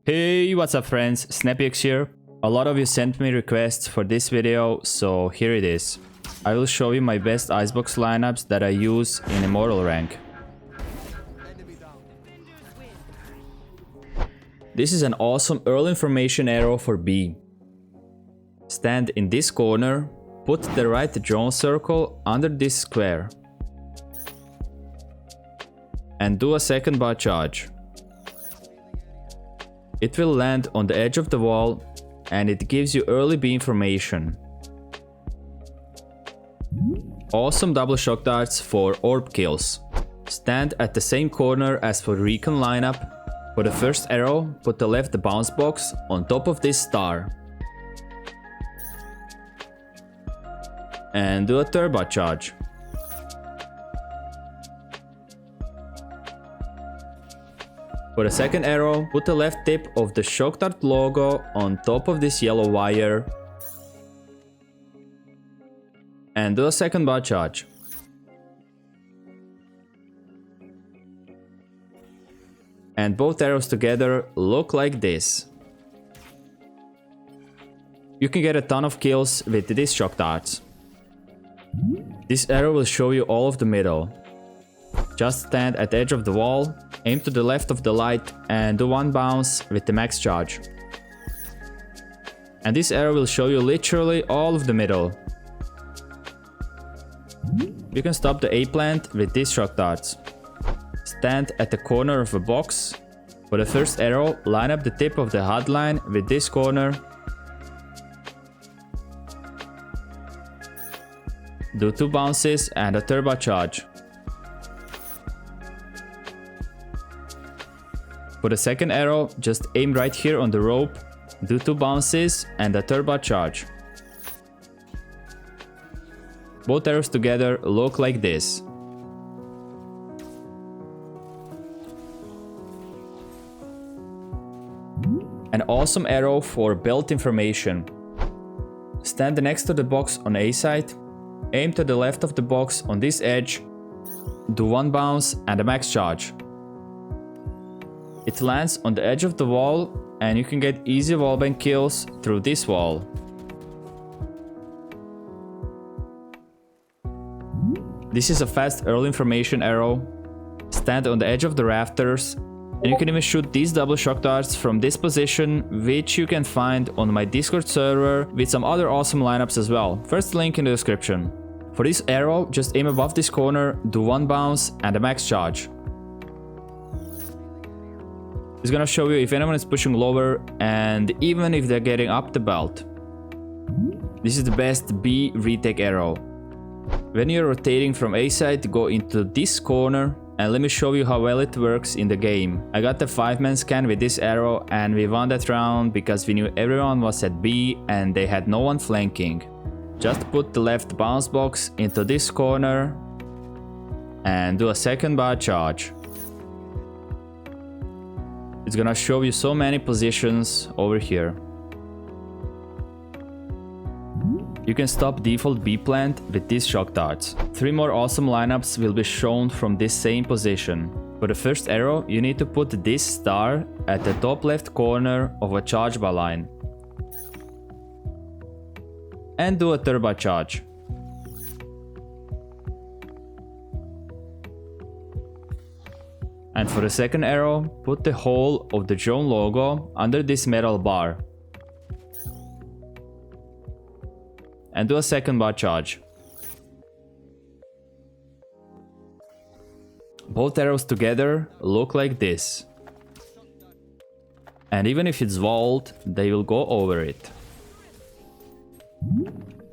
Hey, what's up friends, Snapiex here. A lot of you sent me requests for this video, so here it is. I will show you my best Icebox lineups that I use in Immortal rank. This is an awesome early information arrow for B. Stand in this corner, put the right drone circle under this square. And do a second bar charge. It will land on the edge of the wall and it gives you early B information. Awesome double shock darts for orb kills. Stand at the same corner as for RECON lineup. For the first arrow, put the left bounce box on top of this star. And do a turbo charge. For the second arrow, put the left tip of the shock dart logo on top of this yellow wire. And do a second bar charge. And both arrows together look like this. You can get a ton of kills with these shock darts. This arrow will show you all of the middle. Just stand at the edge of the wall, aim to the left of the light and do one bounce with the max charge. And this arrow will show you literally all of the middle. You can stop the A plant with these shock darts. Stand at the corner of a box. For the first arrow, line up the tip of the hotline with this corner. Do 2 bounces and a turbo charge. For the second arrow, just aim right here on the rope, do 2 bounces and a turbo charge. Both arrows together look like this. An awesome arrow for belt information. Stand next to the box on A side, aim to the left of the box on this edge, do 1 bounce and a max charge. It lands on the edge of the wall and you can get easy wallbang kills through this wall. This is a fast early information arrow. Stand on the edge of the rafters and you can even shoot these double shock darts from this position, which you can find on my Discord server with some other awesome lineups as well. First link in the description. For this arrow, just aim above this corner, do 1 bounce and a max charge. It's gonna show you if anyone is pushing lower and even if they're getting up the belt. This is the best B Retake arrow. When you're rotating from A side, go into this corner and let me show you how well it works in the game. I got the 5-man scan with this arrow and we won that round because we knew everyone was at B and they had no one flanking. Just put the left bounce box into this corner and do a second bar charge. It's gonna show you so many positions over here. You can stop default B plant with these shock darts. 3 more awesome lineups will be shown from this same position. For the first arrow, you need to put this star at the top left corner of a charge bar line. And do a turbo charge. And for the second arrow, put the hole of the drone logo under this metal bar. And do a second bar charge. Both arrows together look like this. And even if it's walled, they will go over it.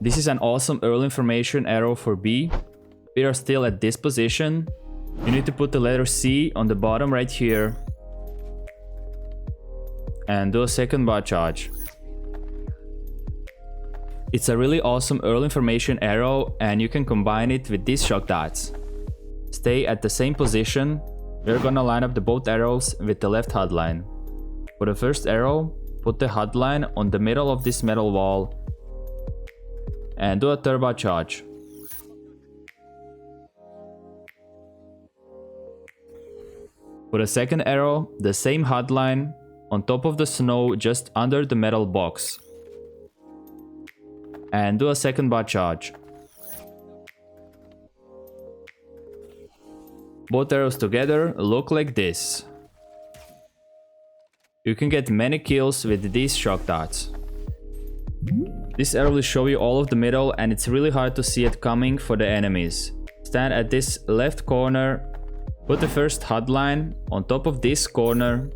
This is an awesome early information arrow for B. We are still at this position. You need to put the letter C on the bottom right here. And do a second bar charge. It's a really awesome early information arrow and you can combine it with these shock darts. Stay at the same position. We're gonna line up the both arrows with the left hotline. For the first arrow, put the hotline on the middle of this metal wall. And do a turbo charge. For the second arrow, the same hotline, on top of the snow just under the metal box. And do a second bar charge. Both arrows together look like this. You can get many kills with these shock darts. This arrow will show you all of the middle and it's really hard to see it coming for the enemies. Stand at this left corner, put the first HUD line on top of this corner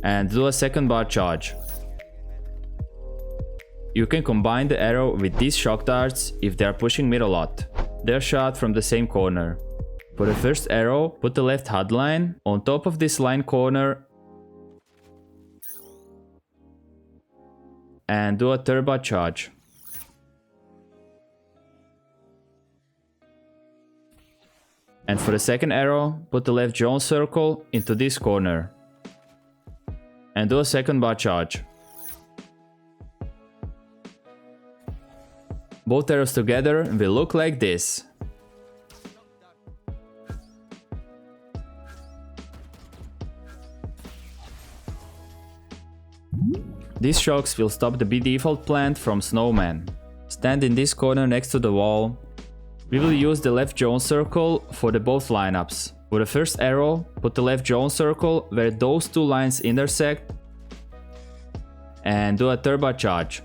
and do a second bar charge. You can combine the arrow with these shock darts if they are pushing mid a lot. They are shot from the same corner. For the first arrow, put the left HUD line on top of this line corner and do a turbo charge. And for the second arrow, put the left drone circle into this corner and do a second bar charge. Both arrows together will look like this. These shocks will stop the B default plant from Snowman. Stand in this corner next to the wall. We will use the left drone circle for the both lineups. For the first arrow, put the left drone circle where those two lines intersect and do a turbo charge.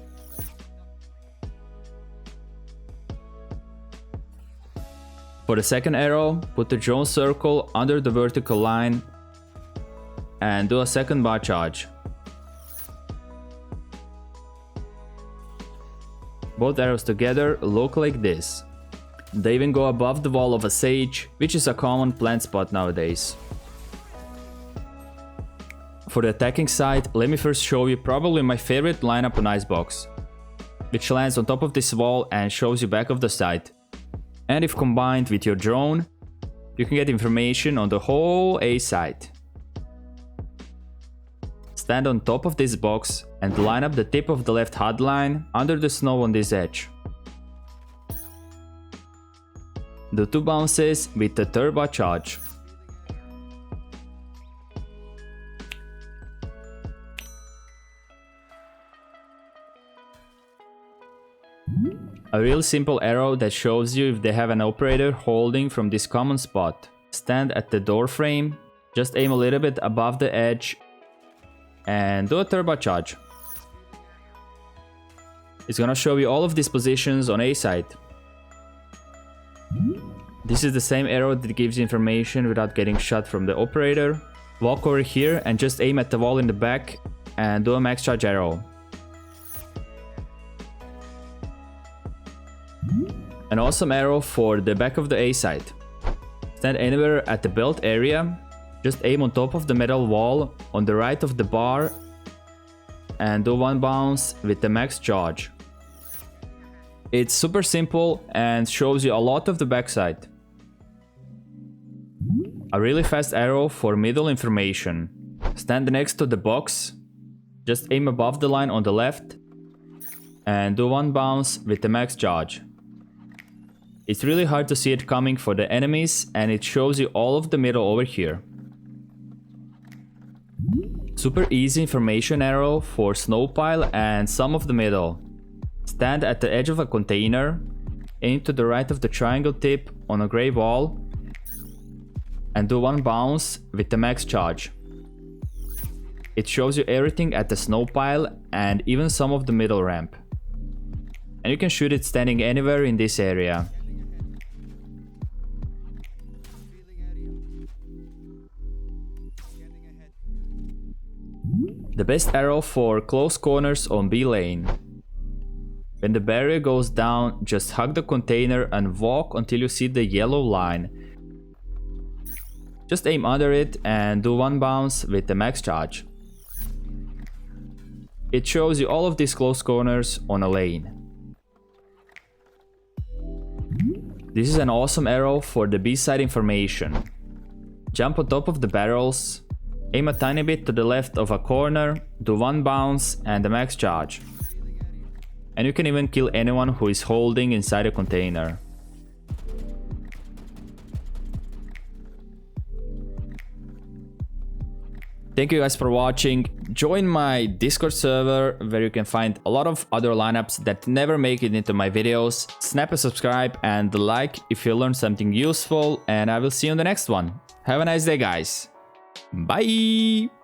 For the second arrow, put the drone circle under the vertical line and do a second bar charge. Both arrows together look like this. They even go above the wall of a sage, which is a common plant spot nowadays. For the attacking side, let me first show you probably my favorite lineup on Icebox, which lands on top of this wall and shows you back of the site. And if combined with your drone, you can get information on the whole A site. Stand on top of this box and line up the tip of the left HUD line under the snow on this edge. Do 2 bounces with the turbo charge. A real simple arrow that shows you if they have an operator holding from this common spot. Stand at the door frame, just aim a little bit above the edge and do a turbo charge. It's gonna show you all of these positions on A site. This is the same arrow that gives you information without getting shot from the operator. Walk over here and just aim at the wall in the back and do a max charge arrow. An awesome arrow for the back of the A site. Stand anywhere at the belt area, just aim on top of the metal wall on the right of the bar and do 1 bounce with the max charge. It's super simple and shows you a lot of the backside. A really fast arrow for middle information. Stand next to the box, just aim above the line on the left and do 1 bounce with the max charge. It's really hard to see it coming for the enemies and it shows you all of the middle over here. Super easy information arrow for snow pile and some of the middle. Stand at the edge of a container, aim to the right of the triangle tip on a gray wall and do 1 bounce with the max charge. It shows you everything at the snow pile and even some of the middle ramp. And you can shoot it standing anywhere in this area. The best arrow for close corners on B lane. When the barrier goes down, just hug the container and walk until you see the yellow line. Just aim under it and do 1 bounce with the max charge. It shows you all of these close corners on a lane. This is an awesome arrow for the B side information. Jump on top of the barrels, aim a tiny bit to the left of a corner, do 1 bounce and the max charge. And you can even kill anyone who is holding inside a container. Thank you guys for watching. Join my Discord server where you can find a lot of other lineups that never make it into my videos. Snap a subscribe and like if you learned something useful, and I will see you in the next one. Have a nice day, guys. Bye!